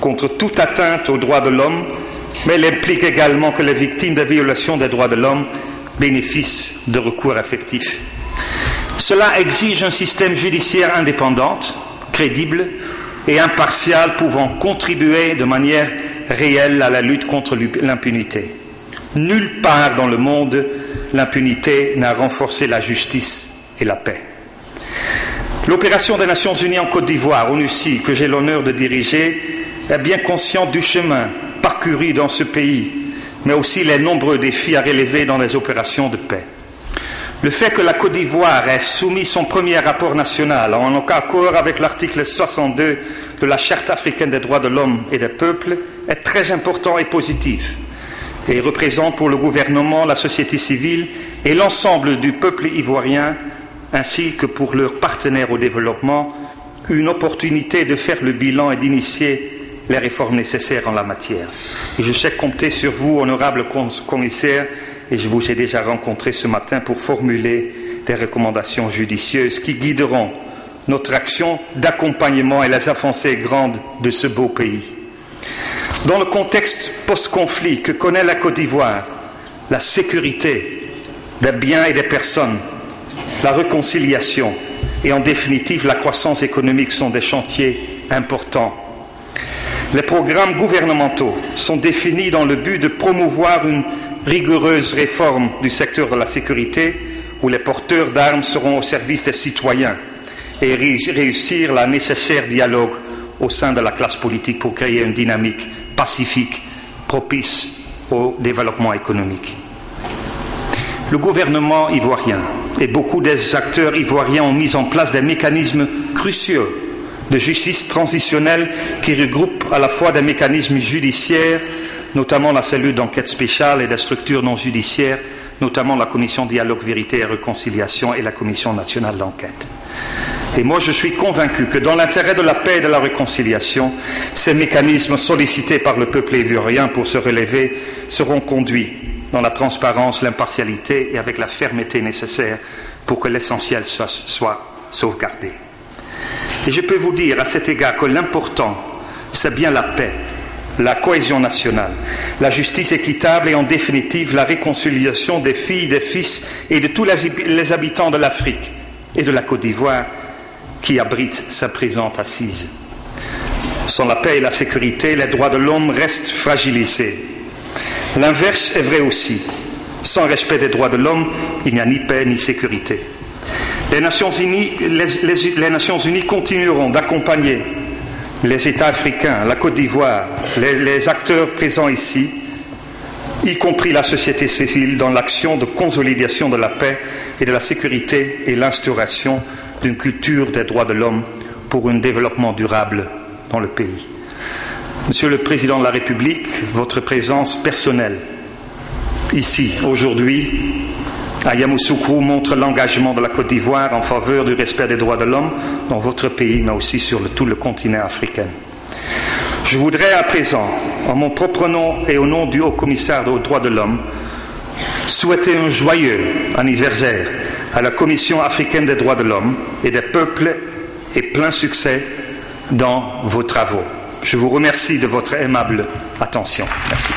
contre toute atteinte aux droits de l'homme, mais elle implique également que les victimes de violations des droits de l'homme bénéficient de recours effectifs. Cela exige un système judiciaire indépendant, crédible et impartial pouvant contribuer de manière réelle à la lutte contre l'impunité. Nulle part dans le monde, l'impunité n'a renforcé la justice et la paix. L'opération des Nations Unies en Côte d'Ivoire, ONUCI, que j'ai l'honneur de diriger, est bien consciente du chemin parcouru dans ce pays, mais aussi les nombreux défis à relever dans les opérations de paix. Le fait que la Côte d'Ivoire ait soumis son premier rapport national en accord avec l'article 62 de la Charte africaine des droits de l'homme et des peuples est très important et positif et représente pour le gouvernement, la société civile et l'ensemble du peuple ivoirien ainsi que pour leurs partenaires au développement une opportunité de faire le bilan et d'initier les réformes nécessaires en la matière. Et je sais compter sur vous, honorable commissaire, et je vous ai déjà rencontré ce matin pour formuler des recommandations judicieuses qui guideront notre action d'accompagnement et les avancées grandes de ce beau pays. Dans le contexte post-conflit que connaît la Côte d'Ivoire, la sécurité des biens et des personnes, la réconciliation et en définitive la croissance économique sont des chantiers importants. Les programmes gouvernementaux sont définis dans le but de promouvoir une rigoureuse réforme du secteur de la sécurité où les porteurs d'armes seront au service des citoyens et réussir la nécessaire dialogue au sein de la classe politique pour créer une dynamique pacifique propice au développement économique. Le gouvernement ivoirien et beaucoup des acteurs ivoiriens ont mis en place des mécanismes cruciaux de justice transitionnelle qui regroupent à la fois des mécanismes judiciaires, notamment la cellule d'enquête spéciale et des structures non judiciaires, notamment la commission dialogue, vérité et réconciliation et la commission nationale d'enquête. Et moi, je suis convaincu que dans l'intérêt de la paix et de la réconciliation, ces mécanismes sollicités par le peuple ivoirien pour se relever seront conduits dans la transparence, l'impartialité et avec la fermeté nécessaire pour que l'essentiel soit sauvegardé. Et je peux vous dire à cet égard que l'important, c'est bien la paix, la cohésion nationale, la justice équitable et en définitive la réconciliation des filles, des fils et de tous les habitants de l'Afrique et de la Côte d'Ivoire qui abritent sa présente assise. Sans la paix et la sécurité, les droits de l'homme restent fragilisés. L'inverse est vrai aussi. Sans respect des droits de l'homme, il n'y a ni paix ni sécurité. Les Nations Unies continueront d'accompagner les États africains, la Côte d'Ivoire, les acteurs présents ici, y compris la société civile, dans l'action de consolidation de la paix et de la sécurité et l'instauration d'une culture des droits de l'homme pour un développement durable dans le pays. Monsieur le Président de la République, votre présence personnelle ici, aujourd'hui, à Yamoussoukro montre l'engagement de la Côte d'Ivoire en faveur du respect des droits de l'homme dans votre pays, mais aussi sur tout le continent africain. Je voudrais à présent, en mon propre nom et au nom du Haut-Commissaire aux droits de l'homme, souhaiter un joyeux anniversaire à la Commission africaine des droits de l'homme et des peuples et plein succès dans vos travaux. Je vous remercie de votre aimable attention. Merci.